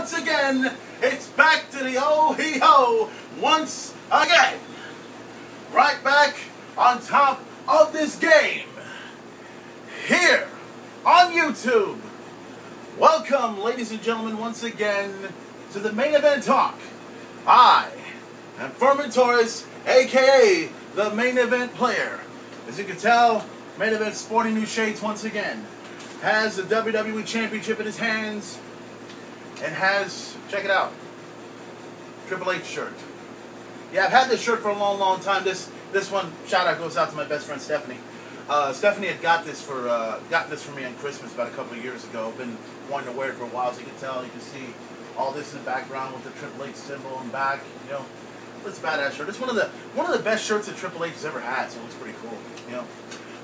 once again, it's back to the oh-hee-ho once again. Right back on top of this game. Here on YouTube. Welcome, ladies and gentlemen, once again to the Main Event Talk. I am Furman Torres, a.k.a. the Main Event Player. As you can tell, Main Event sporting new shades once again. Has the WWE Championship in his hands and has, check it out, Triple H shirt. Yeah, I've had this shirt for a long time. This one, shout out goes out to my best friend Stephanie. Stephanie had got this for me on Christmas about a couple of years ago. Been wanting to wear it for a while, as you can tell. You can see all this in the background with the Triple H symbol in back. You know, it's a badass shirt. It's one of the best shirts that Triple H has ever had, so it looks pretty cool. You know.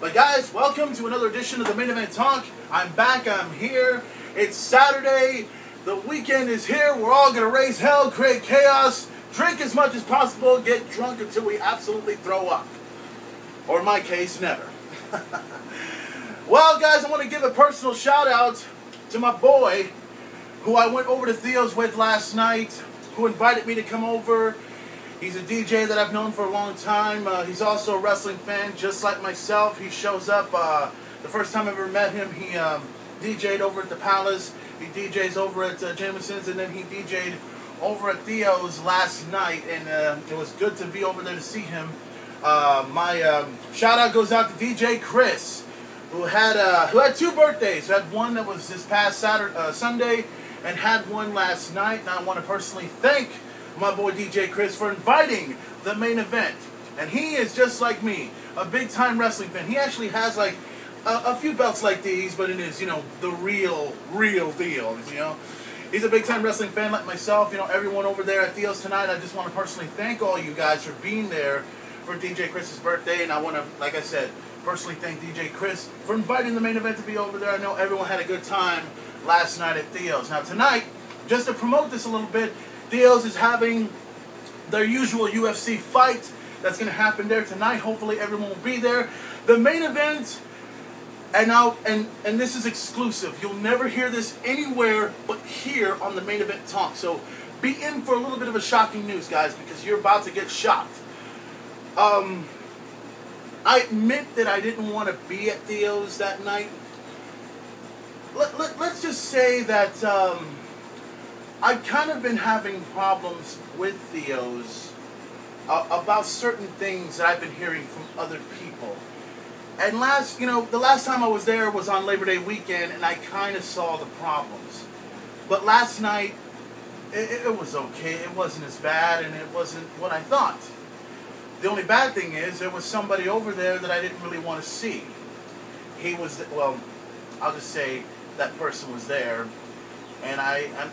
But guys, welcome to another edition of the Main Event Talk. I'm back. I'm here. It's Saturday. The weekend is here. We're all gonna raise hell, create chaos, drink as much as possible, get drunk until we absolutely throw up. Or in my case, never. Well, guys, I want to give a personal shout out to my boy, who I went over to Theo's with last night, who invited me to come over. He's a DJ that I've known for a long time. He's also a wrestling fan, just like myself. He shows up. The first time I ever met him, he DJ'd over at the Palace. He DJs over at Jameson's, and then he DJ'd over at Theo's last night. And it was good to be over there to see him. My shout out goes out to DJ Chris, who had two birthdays. Who had one that was this past Sunday, and had one last night. And I want to personally thank my boy DJ Chris for inviting the Main Event. And he is just like me, a big time wrestling fan. He actually has like a few belts like these, but it is, you know, the real deal, you know. He's a big time wrestling fan like myself. You know, everyone over there at Theo's tonight, I just want to personally thank all you guys for being there for DJ Chris's birthday. And I want to, like I said, personally thank DJ Chris for inviting the Main Event to be over there. I know everyone had a good time last night at Theo's. Now tonight, just to promote this a little bit, Theo's is having their usual UFC fight that's going to happen there tonight. Hopefully everyone will be there. The Main Event, and this is exclusive. You'll never hear this anywhere but here on the Main Event Talk. So be in for a little bit of a shocking news, guys, because you're about to get shocked. I admit that I didn't want to be at Theo's that night. Let's just say that I've kind of been having problems with Theo's about certain things that I've been hearing from other people. And the last time I was there was on Labor Day weekend, and I kind of saw the problems. But last night, it was okay. It wasn't as bad, and it wasn't what I thought. The only bad thing is there was somebody over there that I didn't really want to see. He was, well, I'll just say that person was there. And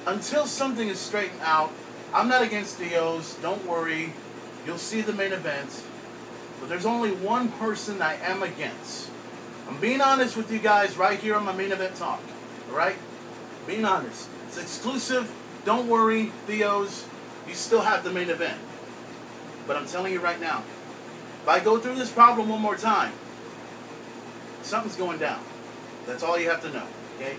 until something is straightened out, I'm not against Theo's. Don't worry. You'll see the Main Event. But there's only one person I am against. I'm being honest with you guys right here on my Main Event Talk. Alright? Being honest. It's exclusive. Don't worry, Theo's. You still have the Main Event. But I'm telling you right now, if I go through this problem one more time, something's going down. That's all you have to know. Okay?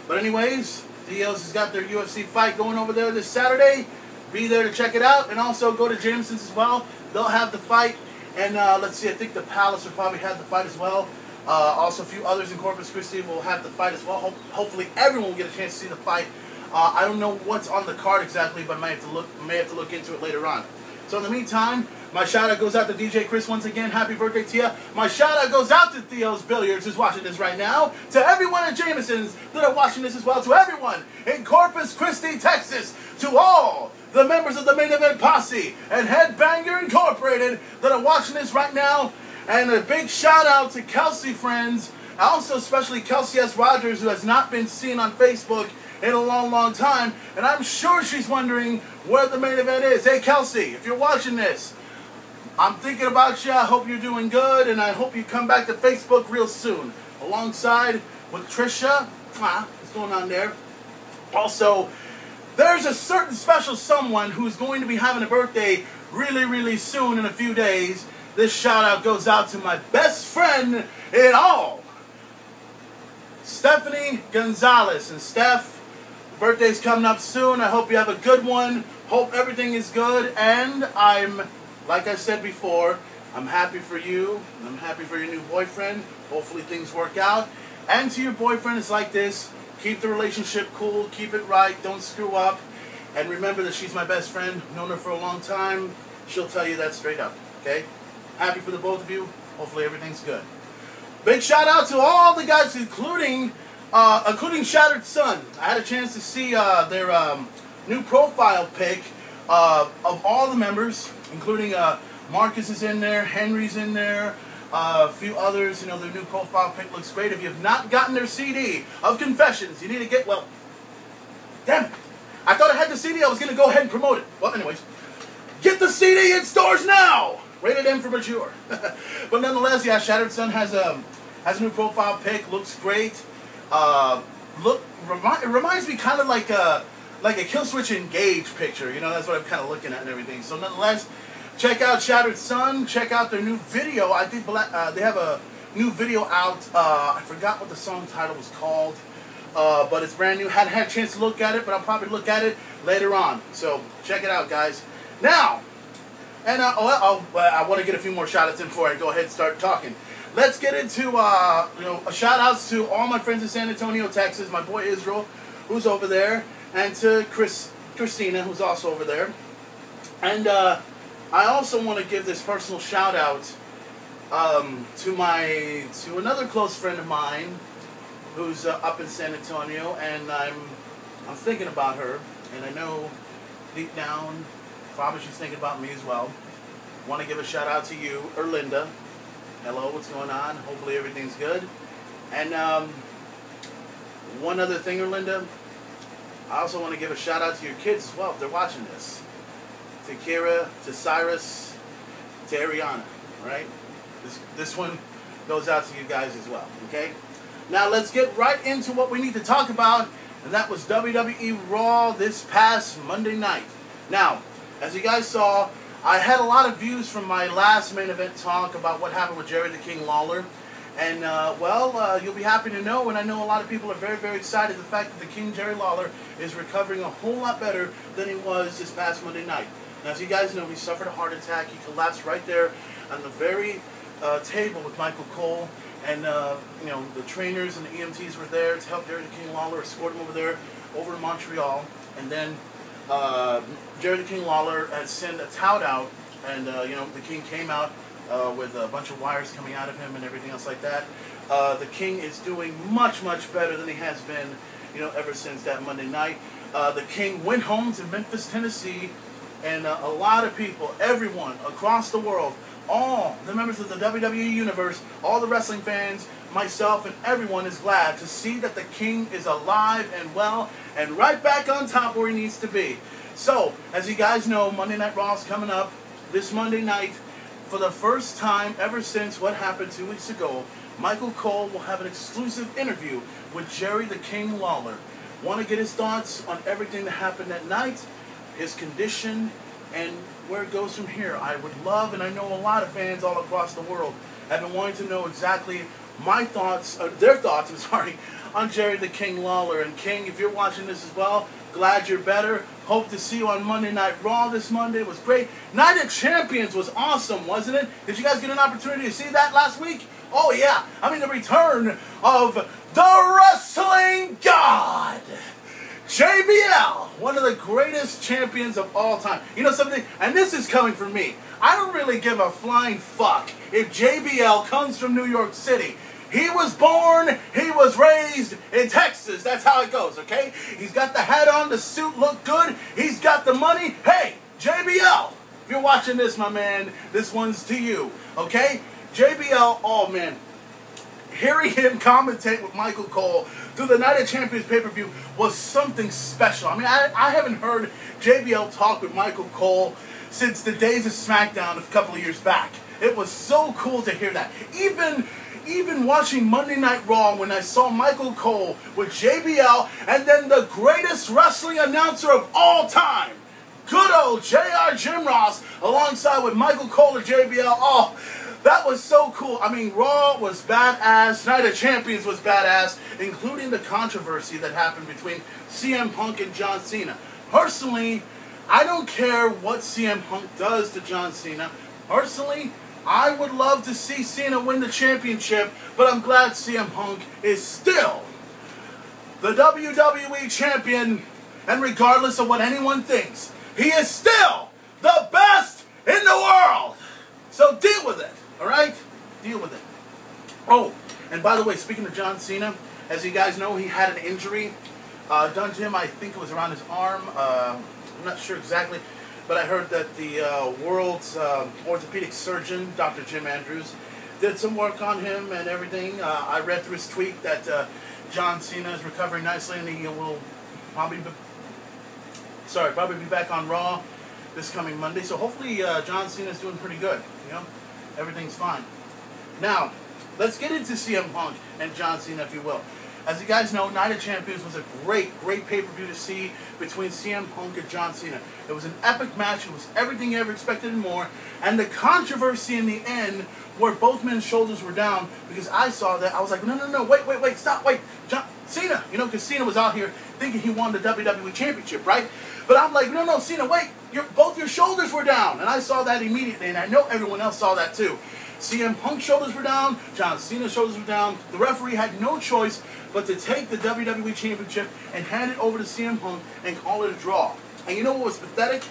But anyways, Theo's has got their UFC fight going over there this Saturday. Be there to check it out. And also go to Jameson's as well. They'll have the fight. And let's see, I think the Palace will probably have the fight as well. Also, a few others in Corpus Christi will have the fight as well. Hopefully everyone will get a chance to see the fight. I don't know what's on the card exactly, but I may have to look into it later on. So in the meantime, my shout out goes out to DJ Chris once again. Happy birthday to you. My shout out goes out to Theo's Billiards, who's watching this right now. To everyone at Jameson's that are watching this as well. To everyone in Corpus Christi, Texas. To all the members of the Main Event Posse and Headbanger Incorporated that are watching this right now. And a big shout out to Kelsey friends. Also especially Kelsey S. Rogers, who has not been seen on Facebook in a long time. And I'm sure she's wondering where the Main Event is. Hey Kelsey, if you're watching this, I'm thinking about you. I hope you're doing good, and I hope you come back to Facebook real soon. Alongside with Trisha. What's going on there? Also, there's a certain special someone who's going to be having a birthday really soon in a few days. This shout out goes out to my best friend in all, Stephanie Gonzalez. And Steph, Birthday's coming up soon. I hope you have a good one. Hope everything is good. And like I said before, I'm happy for you. I'm happy for your new boyfriend. Hopefully things work out. And to your boyfriend, it's like this. Keep the relationship cool. Keep it right. Don't screw up. And remember that she's my best friend. Known her for a long time. She'll tell you that straight up. Okay? Happy for the both of you. Hopefully everything's good. Big shout out to all the guys, including Shattered Sun. I had a chance to see their new profile pic of all the members, including Marcus is in there, Henry's in there, a few others. You know, their new profile pic looks great. If you have not gotten their CD of Confessions, you need to get, well, damn it. I thought I had the CD. I was going to go ahead and promote it. Well, anyways, get the CD in stores now. Rated M for mature. But nonetheless, yeah, Shattered Sun has a new profile pic. Looks great. It reminds me kind of like a Killswitch Engage picture. You know, that's what I'm kind of looking at and everything. So nonetheless, check out Shattered Sun. Check out their new video. I think they have a new video out. I forgot what the song title was called, but it's brand new. Hadn't had a chance to look at it, but I'll probably look at it later on. So check it out, guys. Now, and I want to get a few more shout-outs in before I go ahead and start talking. Let's get into shout-outs to all my friends in San Antonio, Texas. My boy Israel, who's over there, and to Christina, who's also over there. And I also want to give this personal shout-out to another close friend of mine who's up in San Antonio, and I'm thinking about her, and I know deep down probably she's thinking about me as well. Want to give a shout out to you, Erlinda. Hello, what's going on? Hopefully everything's good. And one other thing, Erlinda, I also want to give a shout out to your kids as well if they're watching this. To Kira, to Cyrus, to Ariana, right? This one goes out to you guys as well, okay? Now let's get right into what we need to talk about, and that was WWE Raw this past Monday night. Now, as you guys saw, I had a lot of views from my last main event talk about what happened with Jerry the King Lawler. And, you'll be happy to know, and I know a lot of people are very, very excited, the fact that the King Jerry Lawler is recovering a whole lot better than he was this past Monday night. Now, as you guys know, he suffered a heart attack. He collapsed right there on the very table with Michael Cole. And, the trainers and the EMTs were there to help Jerry the King Lawler, escort him over there, over in Montreal. And then Jerry the King Lawler had sent a tout out, and the King came out with a bunch of wires coming out of him and everything else like that. The King is doing much, much better than he has been, ever since that Monday night. The King went home to Memphis, Tennessee, and a lot of people, everyone across the world, all the members of the WWE Universe, all the wrestling fans, myself, and everyone is glad to see that the King is alive and well and right back on top where he needs to be. So, as you guys know, Monday Night Raw is coming up this Monday night. For the first time ever since what happened 2 weeks ago, Michael Cole will have an exclusive interview with Jerry the King Lawler. Want to get his thoughts on everything that happened that night, his condition, and where it goes from here. I would love, and I know a lot of fans all across the world have been wanting to know exactly my thoughts, their thoughts, on Jerry the King Lawler. And King, if you're watching this as well, glad you're better. Hope to see you on Monday Night Raw this Monday. It was great. Night of Champions was awesome, wasn't it? Did you guys get an opportunity to see that last week? Oh, yeah. The return of the Wrestling God, JBL, one of the greatest champions of all time. You know something? And this is coming from me. I don't really give a flying fuck if JBL comes from New York City. He was born, he was raised in Texas. That's how it goes, okay? He's got the hat on, the suit look good. He's got the money. Hey, JBL, if you're watching this, my man, this one's to you, okay? JBL, oh, man. Hearing him commentate with Michael Cole through the Night of Champions pay-per-view was something special. I haven't heard JBL talk with Michael Cole since the days of SmackDown a couple of years back. It was so cool to hear that. Even watching Monday Night Raw, when I saw Michael Cole with JBL and then the greatest wrestling announcer of all time, good old JR Jim Ross, alongside with Michael Cole and JBL, oh, That was so cool. I mean, Raw was badass. Night of Champions was badass, including the controversy that happened between CM Punk and John Cena. Personally, I don't care what CM Punk does to John Cena. Personally, I would love to see Cena win the championship, but I'm glad CM Punk is still the WWE champion, and regardless of what anyone thinks, he is still the best in the world. So deal with it, all right? Deal with it. Oh, and by the way, speaking of John Cena, as you guys know, he had an injury done to him. I think it was around his arm. I'm not sure exactly, but I heard that the world's orthopedic surgeon, Dr. Jim Andrews, did some work on him and everything. I read through his tweet that John Cena is recovering nicely, and he will probably be back on Raw this coming Monday. So hopefully John Cena is doing pretty good. You know, everything's fine. Now, let's get into CM Punk and John Cena, if you will. As you guys know, Night of Champions was a great pay-per-view to see between CM Punk and John Cena. It was an epic match. It was everything you ever expected and more. And the controversy in the end, where both men's shoulders were down, because I saw that, I was like, no, wait, stop, wait, John Cena, you know, because Cena was out here thinking he won the WWE Championship, right? But I'm like, no, Cena, wait, both your shoulders were down. And I saw that immediately, and I know everyone else saw that too. CM Punk's shoulders were down, John Cena's shoulders were down. The referee had no choice but to take the WWE Championship and hand it over to CM Punk and call it a draw. And you know what was pathetic?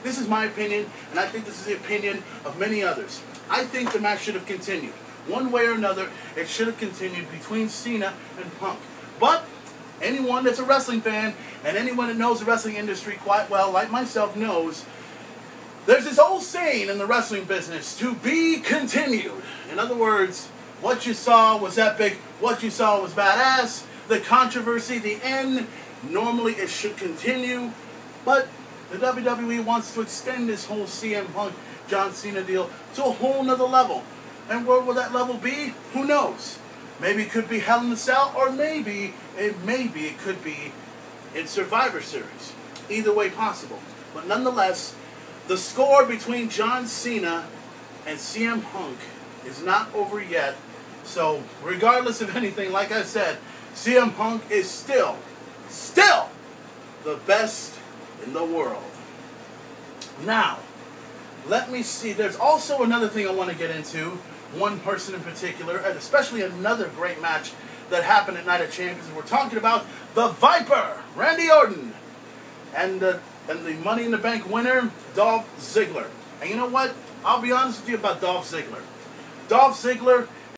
This is my opinion, and I think this is the opinion of many others. I think the match should have continued. One way or another, it should have continued between Cena and Punk. But anyone that's a wrestling fan, and anyone that knows the wrestling industry quite well, like myself, knows there's this old saying in the wrestling business, to be continued. In other words, what you saw was epic, what you saw was badass, the controversy, the end, normally it should continue, but the WWE wants to extend this whole CM Punk, John Cena deal to a whole nother level. And where will that level be? Who knows? Maybe it could be Hell in a Cell, or maybe it could be in Survivor Series. Either way possible. But nonetheless, the score between John Cena and CM Punk is not over yet. So, regardless of anything, like I said, CM Punk is still the best in the world. Now, let me see. There's also another thing I want to get into. One person in particular, and especially another great match that happened at Night of Champions. We're talking about the Viper, Randy Orton, and the Money in the Bank winner, Dolph Ziggler. And you know what? I'll be honest with you about Dolph Ziggler. Dolph Ziggler